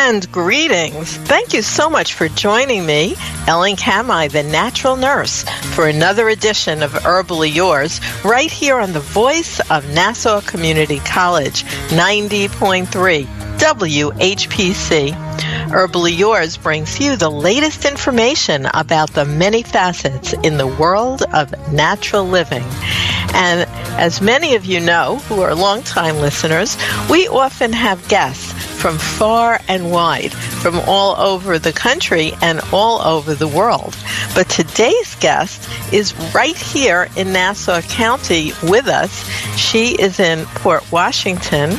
And greetings. Thank you so much for joining me, Ellen Kamai, the natural nurse, for another edition of Herbally Yours, right here on the voice of Nassau Community College, 90.3 WHPC. Herbally Yours brings you the latest information about the many facets in the world of natural living. And as many of you know, who are longtime listeners, we often have guests from far and wide, from all over the country and all over the world. But today's guest is right here in Nassau County with us. She is in Port Washington,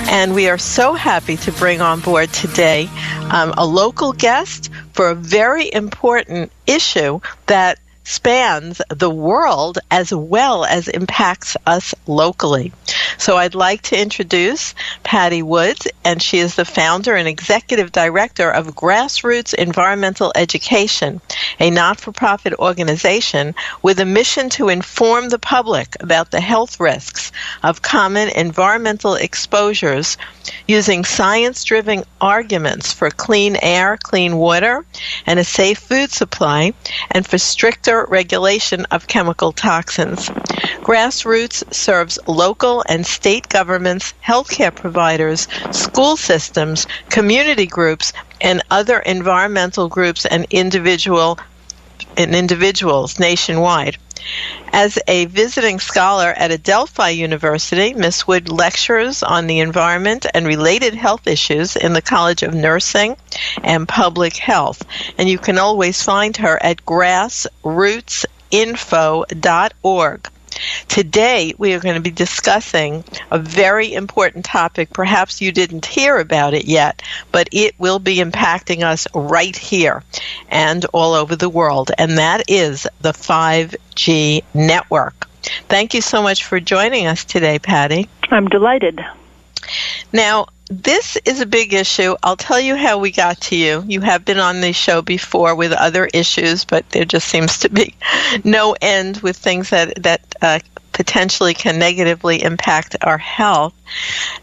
and we are so happy to bring on board today a local guest for a very important issue that spans the world as well as impacts us locally. So I'd like to introduce Patti Woods, and she is the founder and executive director of Grassroots Environmental Education, a not-for-profit organization with a mission to inform the public about the health risks of common environmental exposures using science-driven arguments for clean air, clean water, and a safe food supply, and for stricter regulation of chemical toxins. Grassroots serves local and state governments, healthcare providers, school systems, community groups, and other environmental groups and individuals nationwide. As a visiting scholar at Adelphi University, Ms. Wood lectures on the environment and related health issues in the College of Nursing and Public Health. And you can always find her at grassrootsinfo.org. Today, we are going to be discussing a very important topic. Perhaps you didn't hear about it yet, but it will be impacting us right here and all over the world, and that is the 5G network. Thank you so much for joining us today, Patti. I'm delighted. Now, this is a big issue. I'll tell you how we got to you. You have been on the show before with other issues, but there just seems to be no end with things that potentially can negatively impact our health.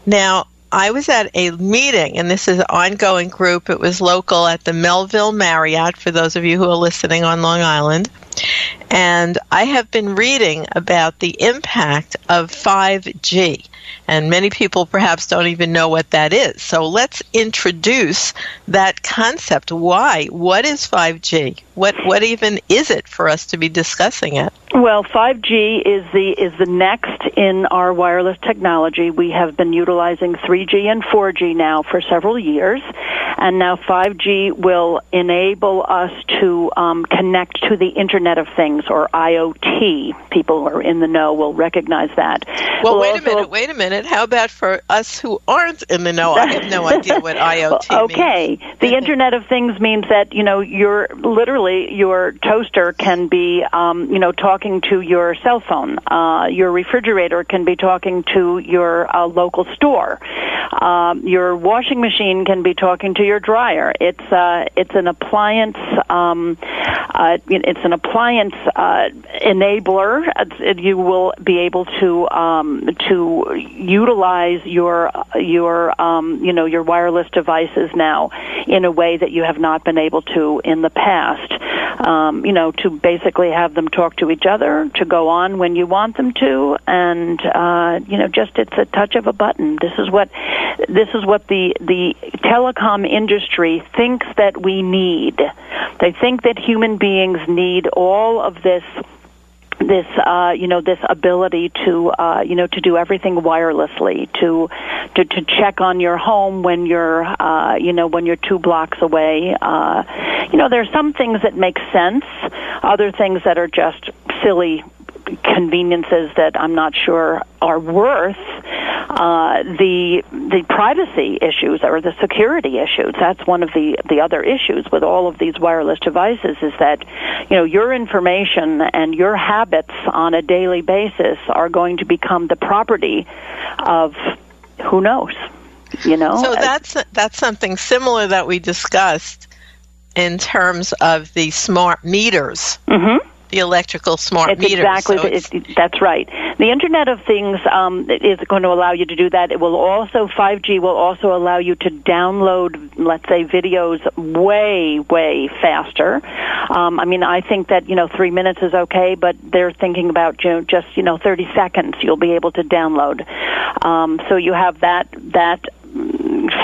Now, I was at a meeting, and this is an ongoing group. It was local at the Melville Marriott, for those of you who are listening on Long Island. And I have been reading about the impact of 5G. And many people perhaps don't even know what that is. So let's introduce that concept. Why? What is 5G? What even is it for us to be discussing it? Well, 5G is the next in our wireless technology. We have been utilizing 3G and 4G now for several years, and now 5G will enable us to connect to the Internet of Things, or IoT. People who are in the know will recognize that. Well, wait a minute. How about for us who aren't in the know? I have no idea what IoT means. Okay. The Internet of Things means that, your toaster can be, talking to your cell phone. Your refrigerator can be talking to your local store. Your washing machine can be talking to your dryer. It's an appliance. It's an appliance enabler. You will be able to utilize your wireless devices now in a way that you have not been able to in the past. To basically have them talk to each other, to go on when you want them to, and just it's a touch of a button. This is what the telecom industry thinks that we need. They think that human beings need all of this ability to do everything wirelessly, to check on your home when you're 2 blocks away. There are some things that make sense, other things that are just silly conveniences that I'm not sure are worth the privacy issues or the security issues. That's one of the other issues with all of these wireless devices, is that your information and your habits on a daily basis are going to become the property of who knows. So that's something similar that we discussed in terms of the smart meters. Mm-hmm. The electrical smart meters. Exactly. That's right. The Internet of Things is going to allow you to do that. 5G will also allow you to download, let's say, videos way, way faster. I think that, 3 minutes is okay, but they're thinking about just 30 seconds you'll be able to download. So you have that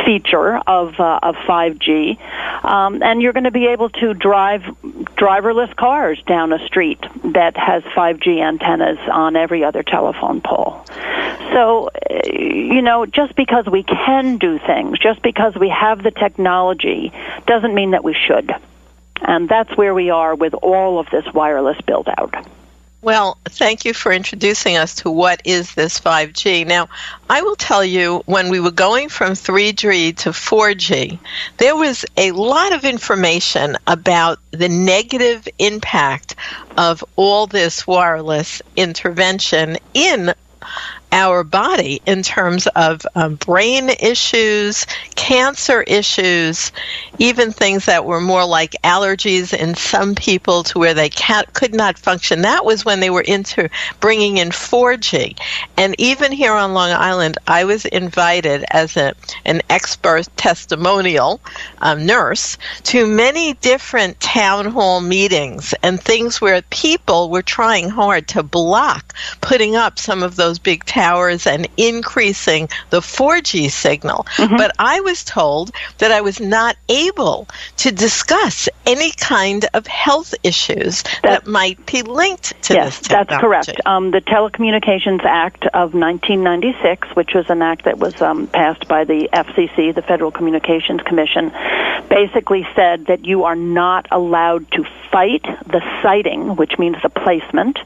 feature of 5G, and you're going to be able to drive driverless cars down a street that has 5G antennas on every other telephone pole. So, just because we can do things, just because we have the technology, doesn't mean that we should. And that's where we are with all of this wireless build-out. Well, thank you for introducing us to what is this 5G. Now, I will tell you, when we were going from 3G to 4G, there was a lot of information about the negative impact of all this wireless intervention in our body in terms of brain issues, cancer issues, even things that were more like allergies in some people to where they could not function. That was when they were into bringing in 4G. And even here on Long Island, I was invited as an expert testimonial nurse to many different town hall meetings and things where people were trying hard to block putting up some of those big towers and increasing the 4G signal. Mm-hmm. But I was told that I was not able to discuss any kind of health issues that might be linked to this technology. Yes, that's correct. The Telecommunications Act of 1996, which was an act that was passed by the FCC, the Federal Communications Commission, basically said that you are not allowed to fight the siting, which means the placement,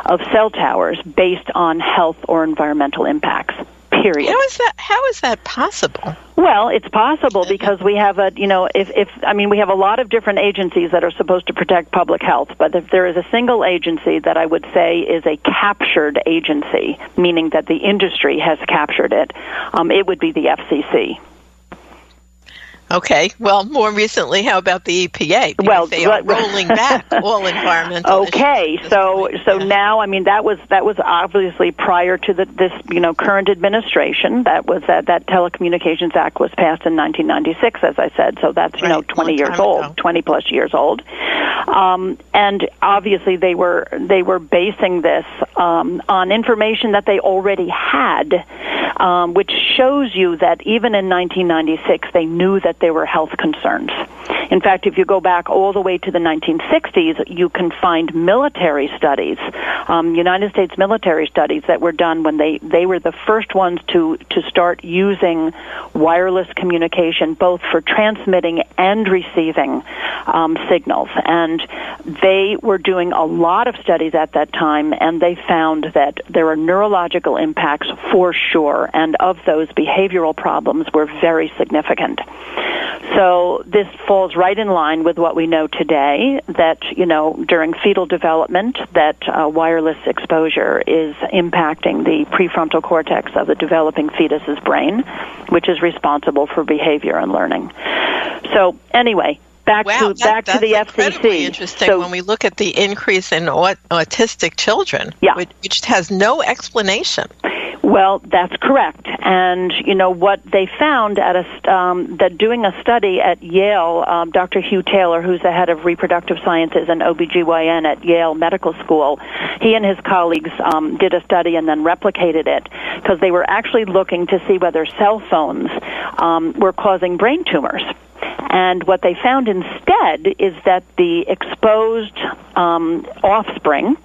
of cell towers based on health or environmental impacts. Period. How is that possible? Well, it's possible because we have we have a lot of different agencies that are supposed to protect public health, but if there is a single agency that I would say is a captured agency, meaning that the industry has captured it, it would be the FCC. Okay. Well, more recently, how about the EPA? Because they are rolling back all environmental issues. Okay. So now, that was obviously prior to this current administration. That was that Telecommunications Act was passed in 1996, as I said. So that's 20 years old, 20 plus years old. And obviously they were basing this on information that they already had, which shows you that even in 1996 they knew that there were health concerns. In fact, if you go back all the way to the 1960s, you can find military studies, United States military studies that were done when they were the first ones to start using wireless communication, both for transmitting and receiving signals. And they were doing a lot of studies at that time, and they found that there are neurological impacts for sure, and of those, behavioral problems were very significant. So this falls right in line with what we know today, that, during fetal development, that wireless exposure is impacting the prefrontal cortex of the developing fetus's brain, which is responsible for behavior and learning. So anyway, back to the FCC. That's incredibly interesting when we look at the increase in autistic children, which has no explanation. Well, that's correct. And, what they found that doing a study at Yale, Dr. Hugh Taylor, who's the head of reproductive sciences and OBGYN at Yale Medical School, he and his colleagues did a study and then replicated it because they were actually looking to see whether cell phones were causing brain tumors. And what they found instead is that the exposed offspring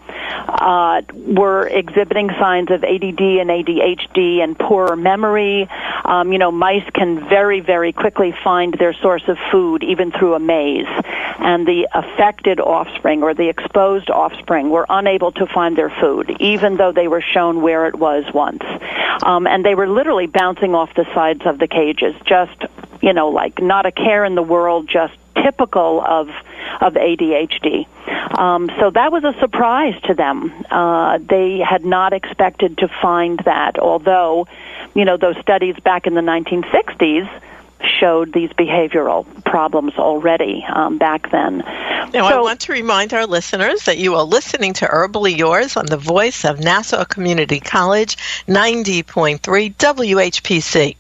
were exhibiting signs of ADD and ADHD and poorer memory. Mice can very, very quickly find their source of food even through a maze. And the affected offspring or the exposed offspring were unable to find their food, even though they were shown where it was once. And they were literally bouncing off the sides of the cages, just, like not a care in the world, just typical of ADHD. So that was a surprise to them. They had not expected to find that, although, those studies back in the 1960s, showed these behavioral problems already back then. Now, I want to remind our listeners that you are listening to Herbally Yours on the voice of Nassau Community College, 90.3 WHPC.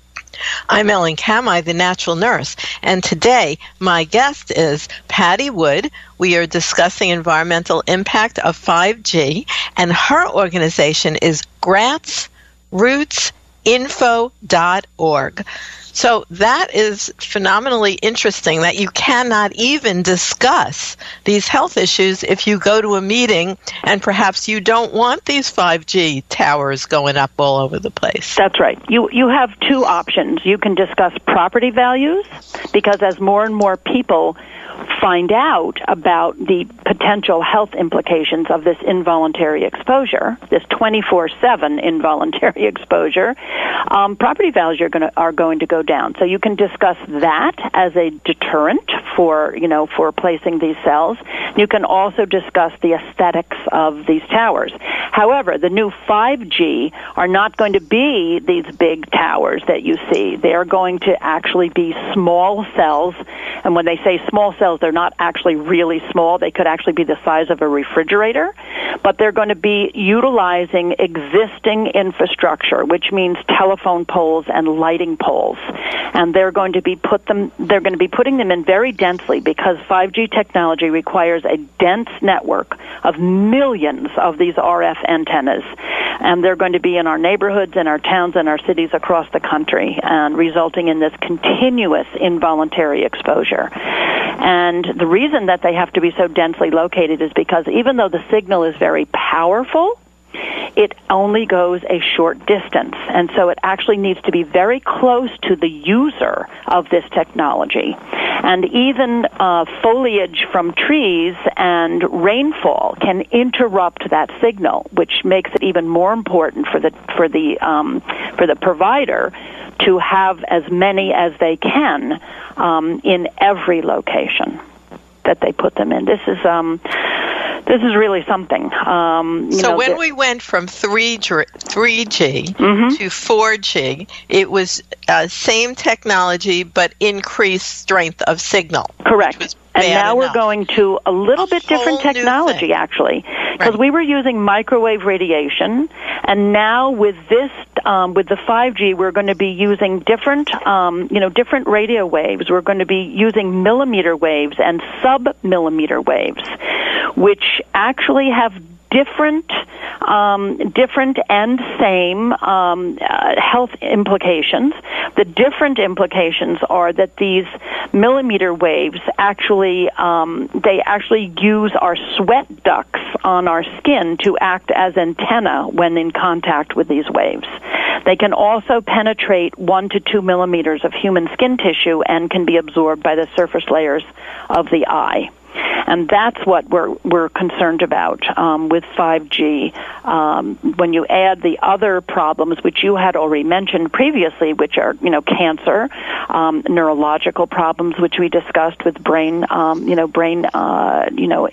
I'm Ellen Kamai, the natural nurse, and today my guest is Patti Wood. We are discussing environmental impact of 5G, and her organization is grassrootsinfo.org. So that is phenomenally interesting that you cannot even discuss these health issues if you go to a meeting and perhaps you don't want these 5G towers going up all over the place. That's right. You have two options. You can discuss property values, because as more and more people find out about the potential health implications of this involuntary exposure, this 24/7 involuntary exposure, property values are going to go down. So you can discuss that as a deterrent for placing these cells. You can also discuss the aesthetics of these towers. However, the new 5G are not going to be these big towers that you see. They are going to actually be small cells, and when they say small cells, they're not actually really small. They could actually be the size of a refrigerator, but they're going to be utilizing existing infrastructure, which means telephone poles and lighting poles. And they're going to be putting them in very densely, because 5G technology requires a dense network of millions of these RF antennas. And they're going to be in our neighborhoods and our towns and our cities across the country, and resulting in this continuous involuntary exposure. And the reason that they have to be so densely located is because even though the signal is very powerful, it only goes a short distance. And so it actually needs to be very close to the user of this technology. And even foliage from trees and rainfall can interrupt that signal, which makes it even more important for the provider to have as many as they can in every location that they put them in. This is really something. When we went from 3G to 4G, it was same technology but increased strength of signal. Correct. And now we're going to a little bit different technology, actually, because we were using microwave radiation, and now with this, with the 5G, we're going to be using different radio waves. We're going to be using millimeter waves and sub-millimeter waves, which actually have different and same health implications. The different implications are that these millimeter waves actually use our sweat ducts on our skin to act as antenna when in contact with these waves. They can also penetrate 1 to 2 millimeters of human skin tissue and can be absorbed by the surface layers of the eye. And that's what we're concerned about with 5G. When you add the other problems, which you had already mentioned previously, which are cancer, neurological problems, which we discussed with brain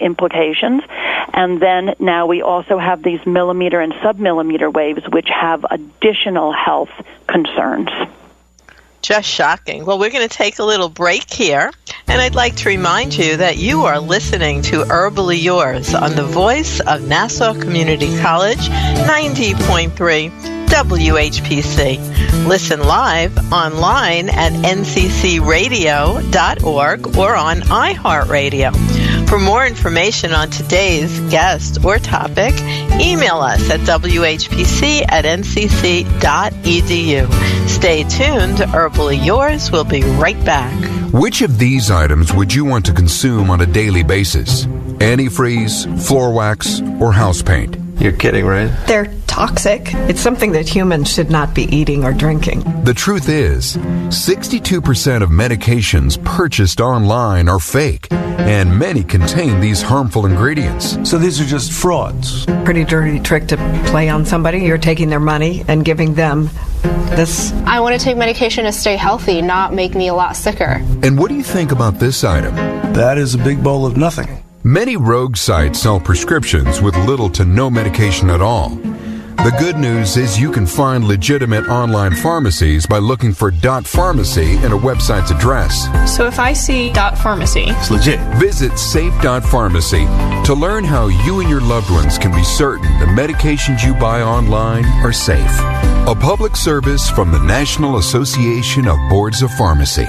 implications, and then now we also have these millimeter and submillimeter waves, which have additional health concerns. Just shocking. Well, we're going to take a little break here, and I'd like to remind you that you are listening to Herbally Yours on the voice of Nassau Community College, 90.3 WHPC. Listen live online at nccradio.org or on iHeartRadio. For more information on today's guest or topic, email us at whpc@ncc.edu. Stay tuned. Herbally Yours will be right back. Which of these items would you want to consume on a daily basis? Antifreeze, floor wax, or house paint? You're kidding, right? They're toxic. It's something that humans should not be eating or drinking. The truth is, 62% of medications purchased online are fake, and many contain these harmful ingredients. So these are just frauds. Pretty dirty trick to play on somebody. You're taking their money and giving them this. I want to take medication to stay healthy, not make me a lot sicker. And what do you think about this item? That is a big bowl of nothing. Many rogue sites sell prescriptions with little to no medication at all. The good news is you can find legitimate online pharmacies by looking for .pharmacy in a website's address. So if I see .pharmacy, It's legit. Visit safe.pharmacy to learn how you and your loved ones can be certain the medications you buy online are safe. A public service from the National Association of Boards of Pharmacy.